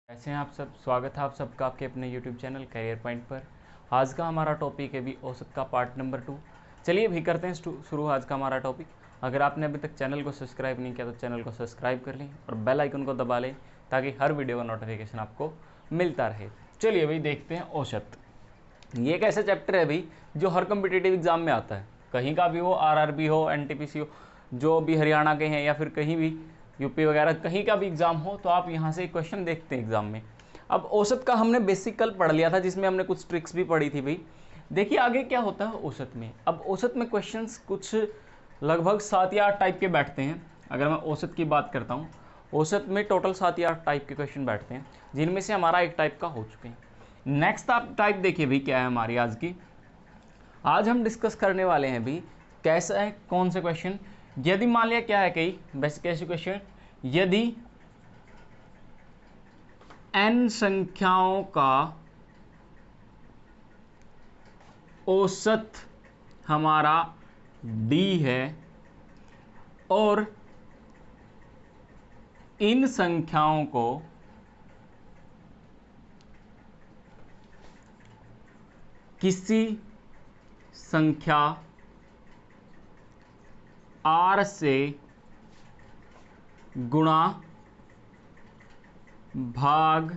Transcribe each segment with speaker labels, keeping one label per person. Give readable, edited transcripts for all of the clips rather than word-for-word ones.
Speaker 1: कैसे हैं आप सब। स्वागत है आप सबका आपके अपने YouTube चैनल करियर पॉइंट पर। आज का हमारा टॉपिक है भी औसत का पार्ट नंबर 2। चलिए भी करते हैं शुरू आज का हमारा टॉपिक। अगर आपने अभी तक चैनल को सब्सक्राइब नहीं किया तो चैनल को सब्सक्राइब कर लें और बेल आइकन को दबा लें ताकि हर वीडियो का नोटिफिकेशन आपको मिलता रहे। चलिए भाई देखते हैं औसत। ये एक ऐसा चैप्टर है भाई जो हर कम्पिटिटिव एग्जाम में आता है, कहीं का भी हो, आरआरबी हो, एनटीपीसी हो, जो भी हरियाणा के हैं या फिर कहीं भी यूपी वगैरह कहीं का भी एग्जाम हो तो आप यहाँ से क्वेश्चन देखते हैं एग्जाम में। अब औसत का हमने बेसिक कल पढ़ लिया था जिसमें हमने कुछ ट्रिक्स भी पढ़ी थी भाई। देखिए आगे क्या होता है औसत में। अब औसत में क्वेश्चंस कुछ लगभग 7 या 8 टाइप के बैठते हैं। अगर मैं औसत की बात करता हूँ, औसत में टोटल 7 या 8 टाइप के क्वेश्चन बैठते हैं जिनमें से हमारा एक टाइप का हो चुके हैं। नेक्स्ट आप टाइप देखिए भाई क्या है हमारी आज की। आज हम डिस्कस करने वाले हैं भी कैसा है, कौन से क्वेश्चन। यदि मान लिया क्या है कई बेसिक कैसे क्वेश्चन, यदि n संख्याओं का औसत हमारा d है और इन संख्याओं को किसी संख्या r से गुणा, भाग,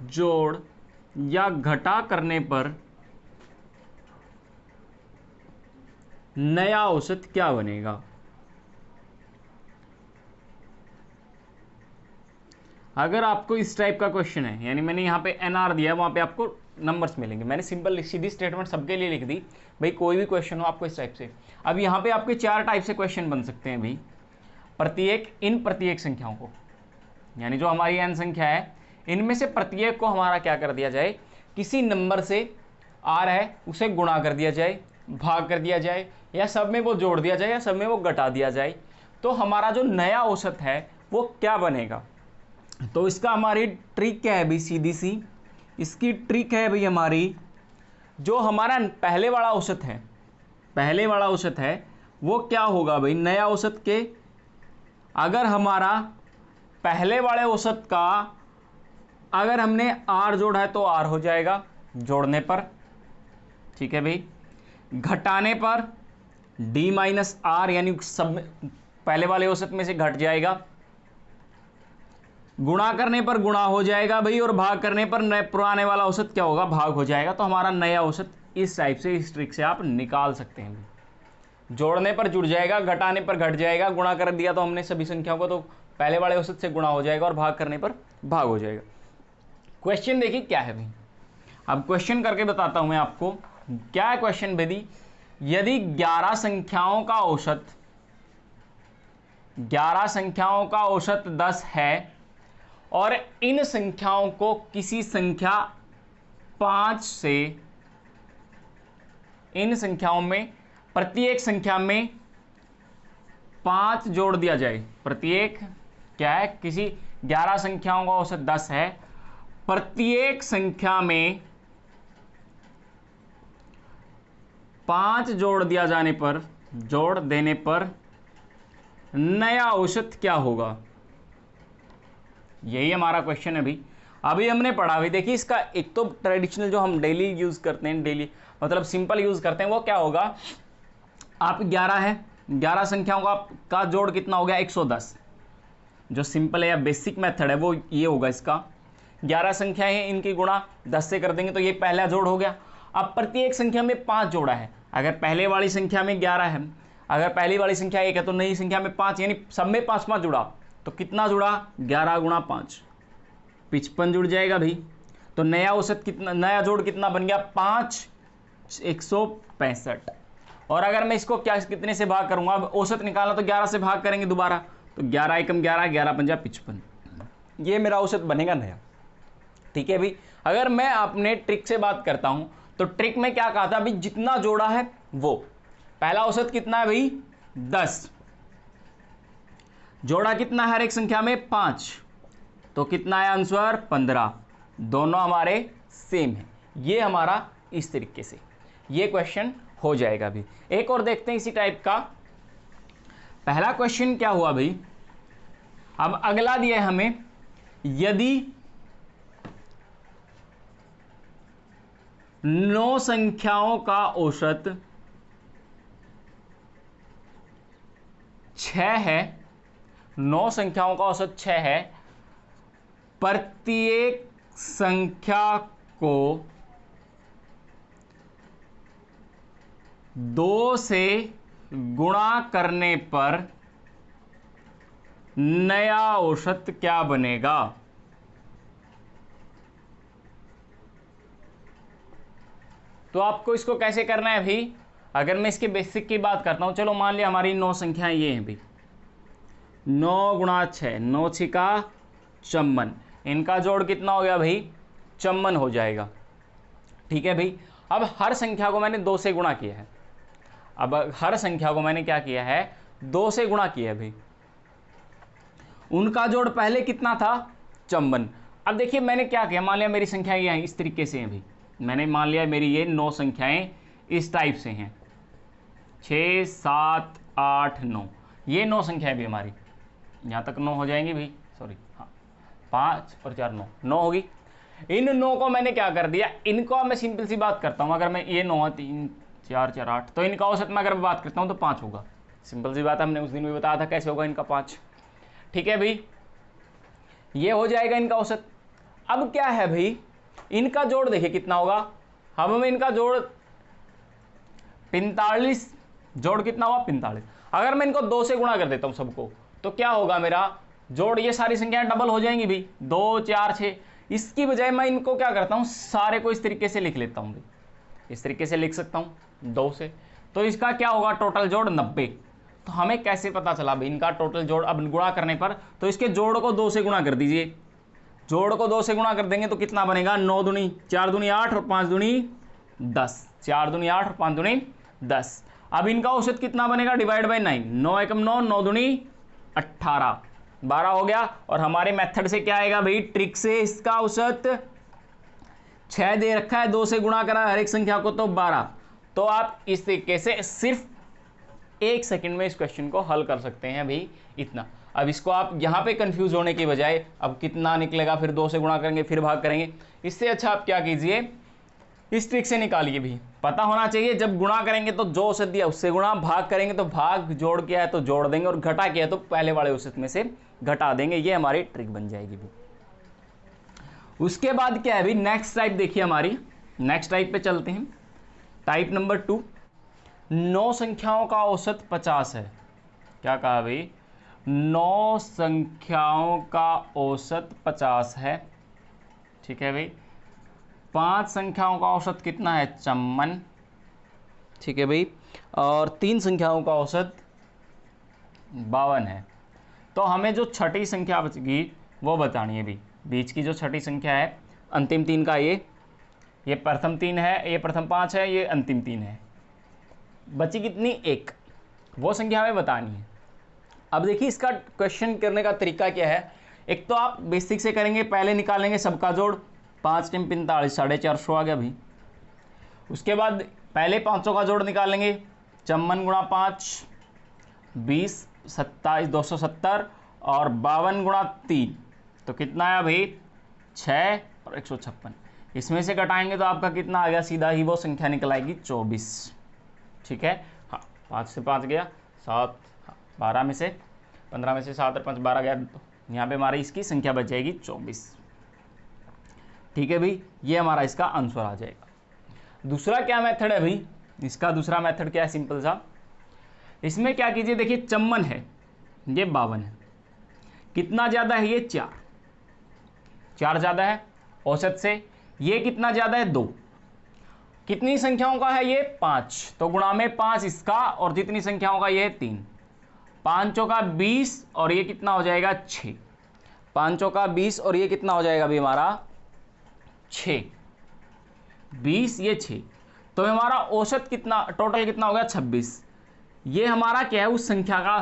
Speaker 1: जोड़ या घटा करने पर नया औसत क्या बनेगा। अगर आपको इस टाइप का क्वेश्चन है, यानी मैंने यहाँ पे NR दिया है, वहाँ पे आपको नंबर्स मिलेंगे। मैंने सिंपल सीधी स्टेटमेंट सबके लिए लिख दी भाई, कोई भी क्वेश्चन हो आपको इस टाइप से। अब यहाँ पे आपके 4 टाइप से क्वेश्चन बन सकते हैं भाई। प्रत्येक संख्याओं को, यानी जो हमारी n संख्या है इनमें से प्रत्येक को हमारा क्या कर दिया जाए, किसी नंबर से r है उसे गुणा कर दिया जाए, भाग कर दिया जाए, या सब में वो जोड़ दिया जाए या सब में वो घटा दिया जाए, तो हमारा जो नया औसत है वो क्या बनेगा। तो इसका हमारी ट्रिक क्या है भाई, सीधी सी इसकी ट्रिक है भाई हमारी, जो हमारा पहले वाला औसत है वो क्या होगा भाई, नया औसत के अगर हमारा पहले वाले औसत का अगर हमने r जोड़ा है तो r हो जाएगा जोड़ने पर, ठीक है भाई। घटाने पर d माइनस r, यानी सब पहले वाले औसत में से घट जाएगा। गुणा करने पर गुणा हो जाएगा भाई, और भाग करने पर नए पुराने वाला औसत क्या होगा, भाग हो जाएगा। तो हमारा नया औसत इस टाइप से, इस ट्रिक से आप निकाल सकते हैं भाई। जोड़ने पर जुड़ जाएगा, घटाने पर घट जाएगा, गुणा कर दिया तो हमने सभी संख्याओं को तो पहले वाले औसत से गुणा हो जाएगा और भाग करने पर भाग हो जाएगा। क्वेश्चन देखिए क्या है भाई, अब क्वेश्चन करके बताता हूं मैं आपको क्या है क्वेश्चन। यदि 11 संख्याओं का औसत 10 है और इन संख्याओं को किसी संख्या 5 से, इन संख्याओं में प्रत्येक संख्या में 5 जोड़ दिया जाए। प्रत्येक क्या है, किसी 11 संख्याओं का औसत 10 है, प्रत्येक संख्या में 5 जोड़ देने पर नया औसत क्या होगा। यही हमारा क्वेश्चन है भाई। अभी हमने पढ़ा भाई, देखिए इसका एक तो ट्रेडिशनल जो हम डेली यूज करते हैं, डेली मतलब सिंपल यूज करते हैं, वो क्या होगा, आप 11 है, 11 संख्याओं का जोड़ कितना हो गया 110। जो सिंपल है या बेसिक मेथड है वो ये होगा इसका, 11 संख्याएं हैं इनकी गुणा 10 से कर देंगे तो ये पहला जोड़ हो गया। अब प्रत्येक संख्या में 5 जोड़ा है, अगर पहले वाली संख्या में 11 है, अगर पहली वाली संख्या 1 है तो नई संख्या में 5, यानी सब में 5 जुड़ा, तो कितना जुड़ा 11 गुणा 5, 55 जुड़ जाएगा भाई। तो नया औसत कितना, नया जोड़ कितना बन गया 5, 165। और अगर मैं इसको कितने से भाग करूंगा, अब औसत निकालना तो 11 से भाग करेंगे दोबारा, तो 11 एकम 11, 11 पंजा 55, ये मेरा औसत बनेगा नया, ठीक है भाई। अगर मैं अपने ट्रिक से बात करता हूं तो ट्रिक में क्या कहा था भाई, जितना जोड़ा है वो, पहला औसत कितना है भाई 10, जोड़ा कितना है हर एक संख्या में 5, तो कितना है आंसर 15, दोनों हमारे सेम है। ये हमारा इस तरीके से ये क्वेश्चन हो जाएगा भी। एक और देखते हैं इसी टाइप का। पहला क्वेश्चन क्या हुआ भाई, अब अगला दिया है हमें यदि 9 संख्याओं का औसत 6 है, 9 संख्याओं का औसत 6 है, प्रत्येक संख्या को 2 से गुणा करने पर नया औसत क्या बनेगा? तो आपको इसको कैसे करना है भाई? अगर मैं इसके बेसिक की बात करता हूं, चलो मान लिया हमारी 9 संख्याएं ये हैं भाई, 9 गुणा 6, 9 छिका 54, इनका जोड़ कितना हो गया भाई? 54 हो जाएगा। ठीक है भाई। अब हर संख्या को मैंने 2 से गुणा किया है, अब हर संख्या को मैंने क्या किया है? 2 से गुणा किया है भाई। उनका जोड़ पहले कितना था? 54। अब देखिए मैंने क्या किया, मान लिया मेरी संख्याएं ये हैं, इस तरीके से हैं भाई, मैंने मान लिया मेरी ये 9 संख्याएं इस टाइप से हैं, 6 7 8 9, ये 9 संख्याएं भी हमारी, यहाँ तक 9 हो जाएंगी भाई, सॉरी हाँ, 5 और 4 9 होगी। इन 9 को मैंने क्या कर दिया, इनको मैं सिंपल सी बात करता हूँ, अगर मैं ये 9 3 4 4 8, तो इनका औसत में अगर मैं बात करता हूँ तो 5 होगा। सिंपल सी बात है, हमने उस दिन भी बताया था कैसे होगा इनका 5। ठीक है भाई, ये हो जाएगा इनका औसत। अब क्या है भाई, इनका जोड़ देखिए कितना होगा, हम इनका जोड़ 45, जोड़ कितना हुआ 45। अगर मैं इनको 2 से गुणा कर देता हूं सबको, तो क्या होगा मेरा जोड़, ये सारी संख्याएं डबल हो जाएंगी भाई, 2 4 6। इसकी बजाय मैं इनको क्या करता हूं, सारे को इस तरीके से लिख लेता हूं भाई, इस तरीके से लिख सकता हूं 2 से, तो इसका क्या होगा टोटल जोड़ 90। तो हमें कैसे पता चला भाई इनका टोटल जोड़? अब गुणा करने पर तो इसके जोड़ को 2 से गुणा कर दीजिए, जोड़ को 2 से गुणा कर देंगे तो कितना बनेगा? 9 दूनी 4 दूनी 8 और 5 दूनी 10, 4 दूनी 8 और 5 दूनी 10। अब इनका औसत कितना बनेगा? डिवाइड बाई 9, 9 एकम 9, 9 दूनी 18, 12 हो गया। और हमारे मेथड से क्या आएगा भाई? ट्रिक से इसका औसत 6 दे रखा है, 2 से गुणा करा हर एक संख्या को तो 12। तो आप इस तरीके से सिर्फ 1 सेकंड में इस क्वेश्चन को हल कर सकते हैं भाई, इतना। अब इसको आप यहाँ पे कंफ्यूज होने की बजाय अब कितना निकलेगा, फिर 2 से गुणा करेंगे फिर भाग करेंगे, इससे अच्छा आप क्या कीजिए, इस ट्रिक से निकालिए भी। पता होना चाहिए जब गुणा करेंगे तो जो औसत दिया उससे गुणा, भाग करेंगे तो भाग, जोड़ किया है तो जोड़ देंगे, और घटा किया है तो पहले वाले औसत में से घटा देंगे, ये हमारी ट्रिक बन जाएगी भी। उसके बाद क्या है भाई, नेक्स्ट टाइप देखिए हमारी, नेक्स्ट टाइप पे चलते हैं। टाइप नंबर 2, 9 संख्याओं का औसत 50 है। क्या कहा भाई? 9 संख्याओं का औसत 50 है। ठीक है भाई। 5 संख्याओं का औसत कितना है? 54। ठीक है भाई। और 3 संख्याओं का औसत 52 है। तो हमें जो छठी संख्या बचेगी वो बतानी है भाई, बीच की जो छठी संख्या है, अंतिम 3 का ये प्रथम 3 है, ये प्रथम 5 है, ये अंतिम 3 है, बची कितनी? 1। वो संख्या हमें बतानी है। अब देखिए इसका क्वेश्चन करने का तरीका क्या है। एक तो आप बेसिक से करेंगे, पहले निकालेंगे सबका जोड़, 5 × 45 450 आ गया भाई। उसके बाद पहले 500 का जोड़ निकालेंगे, 54 × 5 20 27 270 और 52 × 3 तो कितना आया भाई? 6 और 156। इसमें से घटाएंगे तो आपका कितना आ गया? सीधा ही वो संख्या निकल आएगी 24। ठीक है। हाँ, 5 से 5 गया 7, 12 में से 15 में से 7 और 5 12 गया, तो यहाँ पे हमारी इसकी संख्या बच जाएगी 24। ठीक है भाई, ये हमारा इसका आंसर आ जाएगा। दूसरा क्या मेथड है भाई? इसका दूसरा मेथड क्या है? सिंपल सा, इसमें क्या कीजिए, देखिए 54 है, ये 52 है, कितना ज़्यादा है? ये 4 ज़्यादा है औसत से। ये कितना ज़्यादा है? 2। कितनी संख्याओं का है ये? 5। तो गुणा में 5 इसका, और जितनी संख्याओं का ये 3, 5 का 20 और ये कितना हो जाएगा? 6। 5 का 20 और ये कितना हो जाएगा भी हमारा? 6। 20 ये 6, तो हमारा औसत कितना, टोटल कितना हो गया? 26। ये हमारा क्या है? उस संख्या का,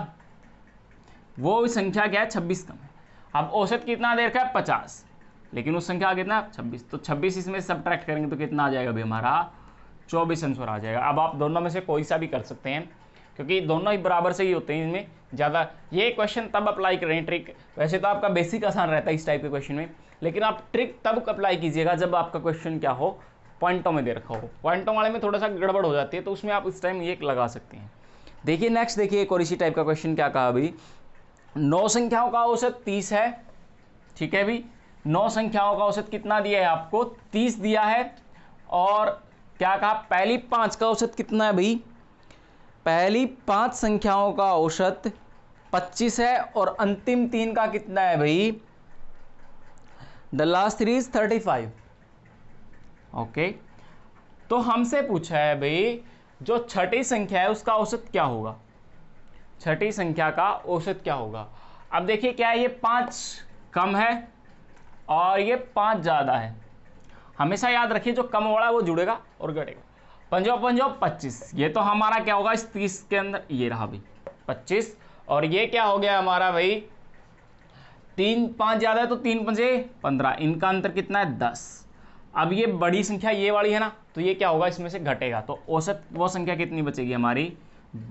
Speaker 1: वो संख्या क्या है? 26 कम है। अब औसत कितना दे रखा है? 50, लेकिन उस संख्या का कितना? 26। तो 26 इसमें सब्ट्रैक्ट करेंगे तो कितना आ जाएगा भाई हमारा? 24 आंसर आ जाएगा। अब आप दोनों में से कोई सा भी कर सकते हैं, क्योंकि दोनों ही बराबर से ही होते हैं, इनमें ज़्यादा ये क्वेश्चन तब अप्लाई करें ट्रिक। वैसे तो आपका बेसिक आसान रहता है इस टाइप के क्वेश्चन में, लेकिन आप ट्रिक तब अप्लाई कीजिएगा जब आपका क्वेश्चन क्या हो, पॉइंटों में दे रखा हो। पॉइंटों वाले में थोड़ा सा गड़बड़ हो जाती है, तो उसमें आप इस टाइम ये लगा सकते हैं। देखिए नेक्स्ट, देखिए एक और इसी टाइप का क्वेश्चन क्या कहा अभी, 9 संख्याओं का औसत 30 है, ठीक है भी, 9 संख्याओं का औसत कितना दिया है आपको, 30 दिया है। और क्या कहा, पहली 5 का औसत कितना है भाई, पहली 5 संख्याओं का औसत 25 है, और अंतिम 3 का कितना है भाई, द लास्ट 3 इज 35। ओके, तो हमसे पूछा है भाई जो छठी संख्या है उसका औसत क्या होगा, छठी संख्या का औसत क्या होगा। अब देखिए क्या है, ये 5 कम है और ये 5 ज़्यादा है। हमेशा याद रखिए जो कम वाला वो जुड़ेगा और घटेगा। 5 25, ये तो हमारा क्या होगा इस 30 के अंदर, ये रहा भाई 25, और ये क्या हो गया हमारा भाई 3 5 ज़्यादा है तो 3 5 15, इनका अंतर कितना है 10। अब ये बड़ी संख्या ये वाली है ना, तो ये क्या होगा इसमें से घटेगा, तो औसत वो संख्या कितनी बचेगी हमारी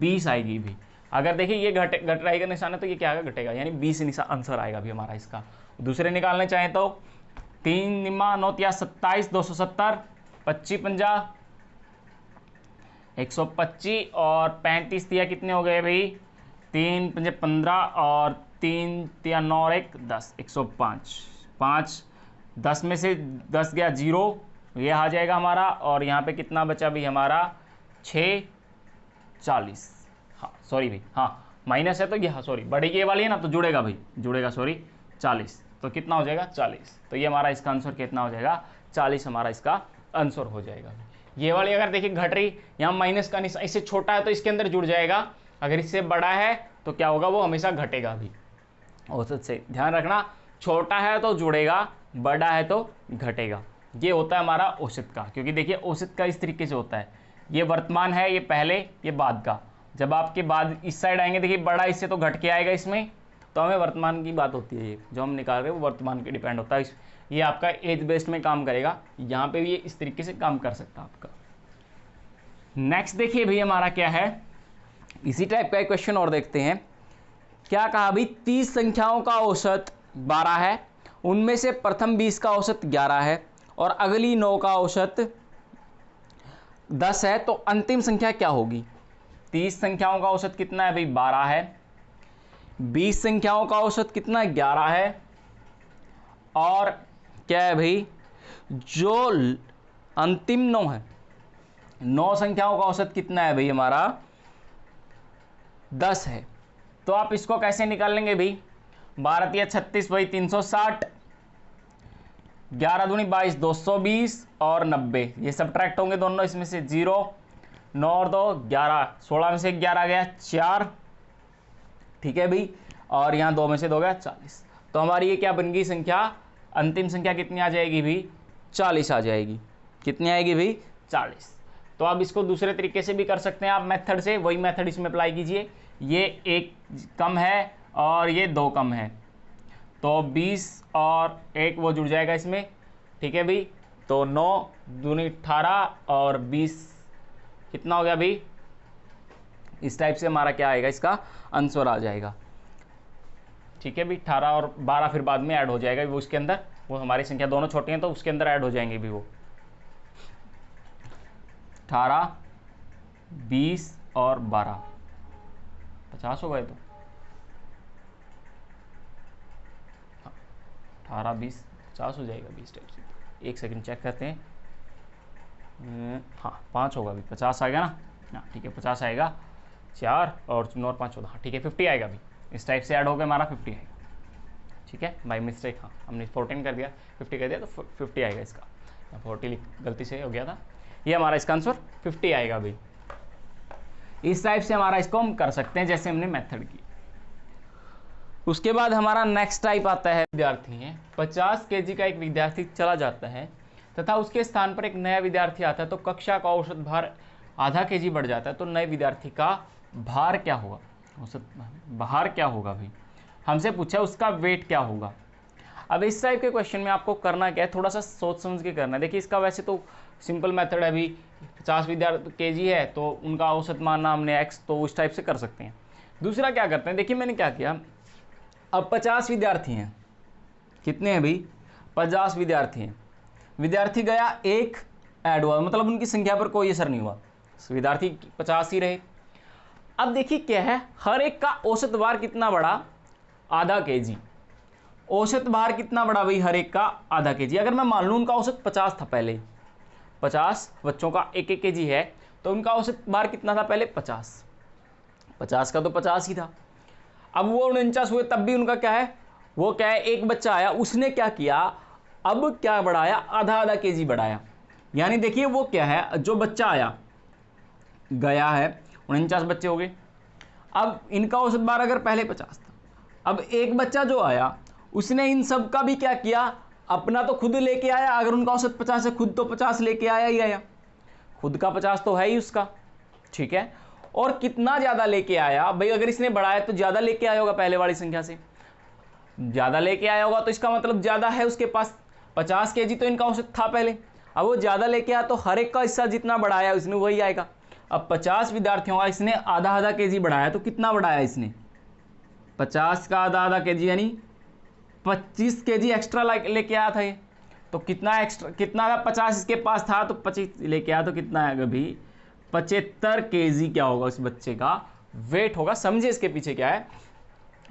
Speaker 1: 20 आएगी भी। अगर देखिए ये घट रही का निशान है तो ये क्या आएगा, घटेगा, यानी 20 निशान आंसर आएगा भी हमारा इसका। दूसरे निकालने चाहें तो 3 निम्मा 9 या 27, 270, 25 50 125, और 35 दिया कितने हो गए भाई, 3 5 15, और 3 या 9 और 1 10, 105, 5 10 में से 10 गया 0, ये आ जाएगा हमारा, और यहाँ पे कितना बचा भी हमारा 6 40, हाँ सॉरी भाई, हाँ माइनस है तो ये, हाँ सॉरी बड़ी ये वाली है ना तो जुड़ेगा भाई, जुड़ेगा सॉरी 40, तो कितना हो जाएगा 40, तो ये हमारा इसका आंसर कितना हो जाएगा 40 हमारा इसका आंसर हो जाएगा। ये वाली अगर देखिए घट रही, यहाँ माइनस का निशान, इससे छोटा है तो इसके अंदर जुड़ जाएगा, अगर इससे बड़ा है तो क्या होगा, वो हमेशा घटेगा भी। औसत से ध्यान रखना, छोटा है तो जुड़ेगा, बड़ा है तो घटेगा, ये होता है हमारा औसत का। क्योंकि देखिए औसत का इस तरीके से होता है, ये वर्तमान है, ये पहले, ये बाद का। जब आपके बाद इस साइड आएंगे देखिए बड़ा इससे तो घट के आएगा इसमें, तो हमें वर्तमान की बात होती है, ये जो हम निकाल रहे हैं वो वर्तमान के डिपेंड होता है। ये आपका एज बेस्ड में काम करेगा, यहाँ पे भी ये इस तरीके से काम कर सकता है आपका। नेक्स्ट देखिए भाई हमारा क्या है, इसी टाइप का एक क्वेश्चन और देखते हैं। क्या कहा भाई 30 संख्याओं का औसत 12 है, उनमें से प्रथम 20 का औसत 11 है और अगली 9 का औसत 10 है, तो अंतिम संख्या क्या होगी। 30 संख्याओं का औसत कितना है भाई 12 है, 20 संख्याओं का औसत कितना है 11 है, और क्या है भाई जो अंतिम 9 है, 9 संख्याओं का औसत कितना है भाई हमारा 10 है। तो आप इसको कैसे निकाल लेंगे भाई, 12 या 36 भाई 360, 11 दूनी 22 220 और 90, ये सब्ट्रैक्ट होंगे दोनों इसमें से 0, 9 और 2 11, 16 में से 11 गया 4, ठीक है भाई, और यहाँ 2 में से 2 गया 40, तो हमारी ये क्या बन गई संख्या, अंतिम संख्या कितनी आ जाएगी भाई 40 आ जाएगी। कितनी आएगी भाई 40। तो आप इसको दूसरे तरीके से भी कर सकते हैं, आप मेथड से, वही मेथड इसमें अप्लाई कीजिए। ये 1 कम है और ये 2 कम है, तो 20 और 1 वो जुड़ जाएगा इसमें, ठीक है भाई, तो 9 दूनी 18 और 20 कितना हो गया भाई, इस टाइप से हमारा क्या आएगा, इसका आंसर आ जाएगा, ठीक है भाई। 18 और 12 फिर बाद में ऐड हो जाएगा वो उसके अंदर, वो हमारी संख्या दोनों छोटी हैं तो उसके अंदर ऐड हो जाएंगे भी वो, 18 20 और 12 50 हो गए, तो 18 20 50 हो जाएगा 20 टाइप से। एक सेकंड चेक करते हैं, हाँ 5 होगा अभी, 50 आएगा ना, हाँ ठीक है 50 आएगा, 4 और 9 और 5 14, हाँ ठीक है 50 आएगा अभी, इस टाइप से ऐड हो गया हमारा 50 आएगा, ठीक है बाई मिस्टेक, हाँ हमने 14 कर दिया 50 कर दिया तो 50 आएगा इसका, 40 गलती से हो गया था, ये हमारा इसका आंसर 50 आएगा भाई। इस टाइप से हमारा इसको हम कर सकते हैं जैसे हमने मेथड की। उसके बाद हमारा नेक्स्ट टाइप आता है, विद्यार्थी है 50 kg का एक विद्यार्थी चला जाता है तथा उसके स्थान पर एक नया विद्यार्थी आता है, तो कक्षा का औसत भार आधा kg बढ़ जाता है, तो नए विद्यार्थी का भार क्या होगा, औसत भार क्या होगा भाई, हमसे पूछा उसका वेट क्या होगा। अब इस टाइप के क्वेश्चन में आपको करना क्या है, थोड़ा सा सोच समझ के करना है। देखिए इसका वैसे तो सिंपल मेथड है अभी, 50 विद्यार्थी केजी है तो उनका औसत मानना हमने x, तो उस टाइप से कर सकते हैं। दूसरा क्या करते हैं, देखिए मैंने क्या किया, अब 50 विद्यार्थी हैं, कितने हैं भाई 50 विद्यार्थी हैं, विद्यार्थी गया एक ऐड हुआ, मतलब उनकी संख्या पर कोई असर नहीं हुआ, विद्यार्थी 50 ही रहे। अब देखिए क्या है, हर एक का औसत भार कितना बढ़ा, आधा केजी। औसत भार कितना बढ़ा भाई, हर एक का आधा केजी। अगर मैं मान लूँ उनका औसत 50 था, पहले 50 बच्चों का 1-1 केजी है, तो उनका औसत भार कितना था पहले 50 का तो 50 ही था। अब वो 49 हुए तब भी उनका क्या है, वो क्या है, एक बच्चा आया, उसने क्या किया, अब क्या बढ़ाया, आधा केजी बढ़ाया। यानी देखिए वो क्या है, जो बच्चा आया गया है 49 बच्चे हो गए, अब इनका औसत भार अगर पहले 50 था, अब एक बच्चा जो आया उसने इन सब का भी क्या किया, अपना तो खुद लेके आया, अगर उनका औसत 50 है खुद तो 50 लेके आया ही आया, खुद का 50 तो है ही उसका, ठीक है। और कितना ज़्यादा लेके आया भाई, अगर इसने बढ़ाया तो ज़्यादा लेके आया होगा, पहले वाली संख्या से ज़्यादा लेके आया होगा, तो इसका मतलब ज़्यादा है उसके पास। 50 केजी तो इनका औसत था पहले, अब वो ज़्यादा लेके आया तो हर एक का हिस्सा जितना बढ़ाया उसने वही आएगा। अब 50 विद्यार्थियों का इसने आधा केजी बढ़ाया, तो कितना बढ़ाया इसने, 50 का आधा केजी, यानी 25 केजी एक्स्ट्रा लेके आया था ये, तो कितना एक्स्ट्रा, कितना का 50 इसके पास था तो 25 लेके आया, तो कितना आएगा भाई 75 केजी क्या होगा उस बच्चे का वेट होगा। समझे इसके पीछे क्या है,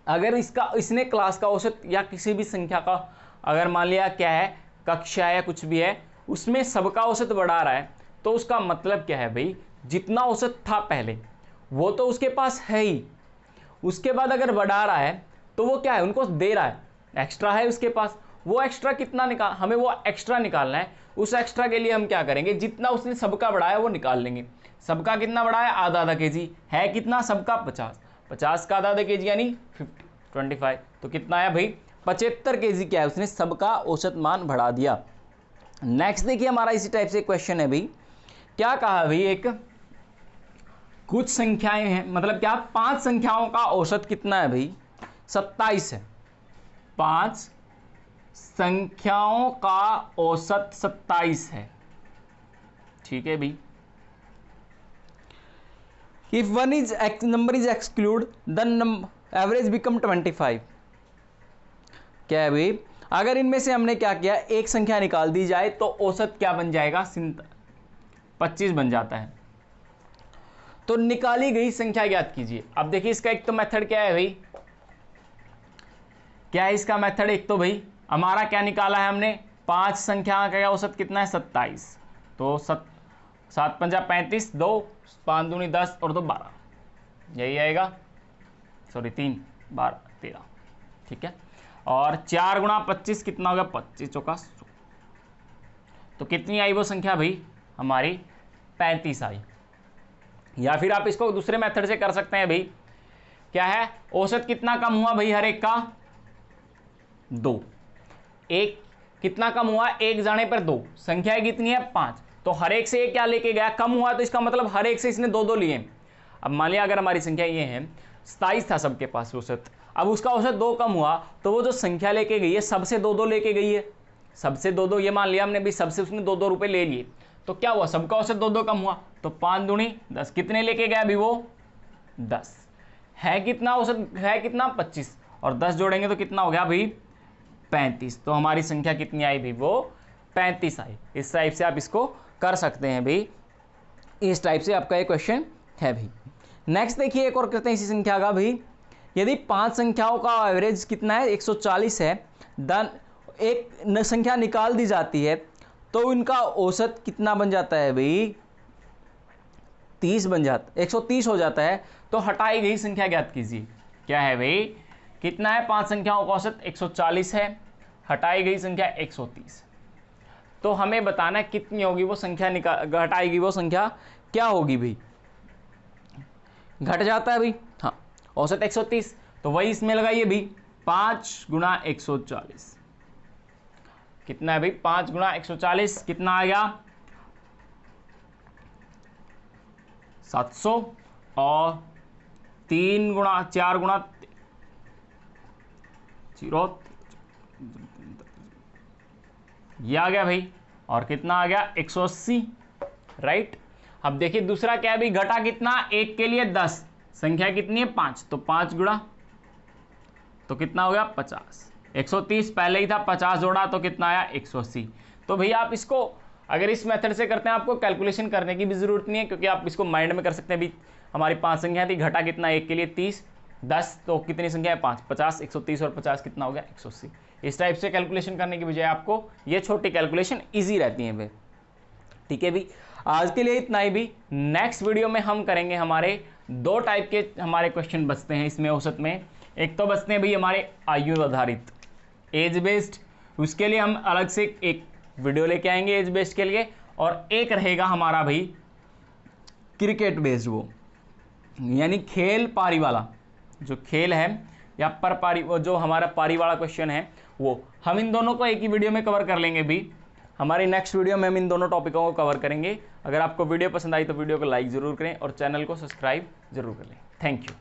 Speaker 1: अगर इसने क्लास का औसत या किसी भी संख्या का, अगर मान लिया क्या है कक्षा या कुछ भी है, उसमें सबका औसत बढ़ा रहा है, तो उसका मतलब क्या है भाई, जितना औसत था पहले वो तो उसके पास है ही, उसके बाद अगर बढ़ा रहा है तो वो क्या है, उनको दे रहा है, एक्स्ट्रा है उसके पास, वो एक्स्ट्रा कितना निकाल, हमें वो एक्स्ट्रा निकालना है। उस एक्स्ट्रा के लिए हम क्या करेंगे, जितना उसने सबका बढ़ाया वो निकाल लेंगे। सबका कितना बढ़ाया, आधा केजी है, कितना सबका 50 का आधा केजी यानी 25, तो कितना आया भाई 75 केजी क्या है, उसने सबका औसत मान बढ़ा दिया। नेक्स्ट देखिए हमारा इसी टाइप से क्वेश्चन है भाई, क्या कहा भाई, एक कुछ संख्याएं हैं, मतलब क्या 5 संख्याओं का औसत कितना है भाई 27 है, 5 संख्याओं का औसत 27 है, ठीक है भाई। If one is number is exclude the average become 25, क्या है भाई, अगर इनमें से हमने क्या किया, एक संख्या निकाल दी जाए तो औसत क्या बन जाएगा, 25 बन जाता है। तो निकाली गई संख्या ज्ञात कीजिए। अब देखिए इसका एक तो मेथड क्या है भाई, क्या है इसका मेथड, एक तो भाई हमारा क्या निकाला है हमने, 5 संख्या का औसत कितना है 27, तो 7 पंजा 35, 2 5 दूनी 10 और 2 12, यही आएगा, सॉरी 3 12 13, ठीक है। और 4 गुणा 25 कितना होगा, 25 चौका 100, तो कितनी आई वो संख्या भाई हमारी 35 आई। या फिर आप इसको दूसरे मेथड से कर सकते हैं भाई, क्या है, औसत कितना कम हुआ भाई हर एक का 2, एक कितना कम हुआ, एक जाने पर 2, संख्या कितनी है 5, तो हर एक से ये क्या लेके गया, कम हुआ, तो इसका मतलब हर एक से इसने 2-2 लिए। अब मान लिया अगर हमारी संख्या ये है 27 था सबके पास औसत, अब उसका औसत 2 कम हुआ, तो वो जो संख्या लेके गई है सबसे 2-2 लेके गई है, सबसे 2-2, ये मान लिया हमने भी सबसे उसने 2-2 रुपए ले लिए, तो क्या हुआ, सबका औसत 2-2 कम हुआ, तो 5 दूनी 10, कितने लेके गया अभी वो 10, है कितना औसत, है कितना 25, और 10 जोड़ेंगे तो कितना हो गया भाई 35, तो हमारी संख्या कितनी आई भाई वो 35 आई। इस टाइप से आप इसको कर सकते हैं भाई, इस टाइप से आपका ये क्वेश्चन है भाई। नेक्स्ट देखिए एक और करते हैं इसी संख्या का भाई, यदि 5 संख्याओं का एवरेज कितना है 140 है, देन एक संख्या निकाल दी जाती है तो इनका औसत कितना बन जाता है भाई 30 बन जाता, 130 हो जाता है। तो हटाई गई संख्या ज्ञात कीजिए, क्या है भाई, कितना है, 5 संख्याओं का औसत 140 है, हटाई गई संख्या 130, तो हमें बताना है कितनी होगी वो संख्या, हटाएगी वो संख्या क्या होगी भाई, घट जाता है भाई, हाँ औसत 130, तो वही इसमें लगाइए भाई 5 गुणा 140, कितना है भाई 5 गुणा 140 कितना आ गया 700, और 3 गुणा 4 गुणा 0, ये आ गया भाई, और कितना आ गया 180, राइट। अब देखिए दूसरा क्या है भाई, घटा कितना, 1 के लिए 10, संख्या कितनी है 5, तो 5 गुणा तो कितना हो गया 50, 130 पहले ही था, 50 जोड़ा तो कितना आया 180। तो भैया आप इसको अगर इस मेथड से करते हैं आपको कैलकुलेशन करने की भी जरूरत नहीं है, क्योंकि आप इसको माइंड में कर सकते हैं। भी हमारी 5 संख्या थी, घटा कितना 1 के लिए 30, 10 तो कितनी संख्या है 5, 50, 130 और 50 कितना हो गया 180। इस टाइप से कैलकुलेशन करने की बजाय आपको ये छोटी कैलकुलेशन ईजी रहती है भाई। ठीक है भी, आज के लिए इतना ही भी। नेक्स्ट वीडियो में हम करेंगे, हमारे 2 टाइप के हमारे क्वेश्चन बचते हैं इसमें औसत में। एक तो बचते हैं भाई हमारे आयु आधारित एज बेस्ड, उसके लिए हम अलग से एक वीडियो लेके आएंगे एज बेस्ड के लिए, और एक रहेगा हमारा भाई क्रिकेट बेस्ड, वो यानी खेल पारी वाला जो खेल है या पर पारी, वो जो हमारा पारी वाला क्वेश्चन है, वो हम इन दोनों को एक ही वीडियो में कवर कर लेंगे भी। हमारी नेक्स्ट वीडियो में हम इन दोनों टॉपिकों को कवर करेंगे। अगर आपको वीडियो पसंद आई तो वीडियो को लाइक जरूर करें और चैनल को सब्सक्राइब जरूर कर लें। Thank you.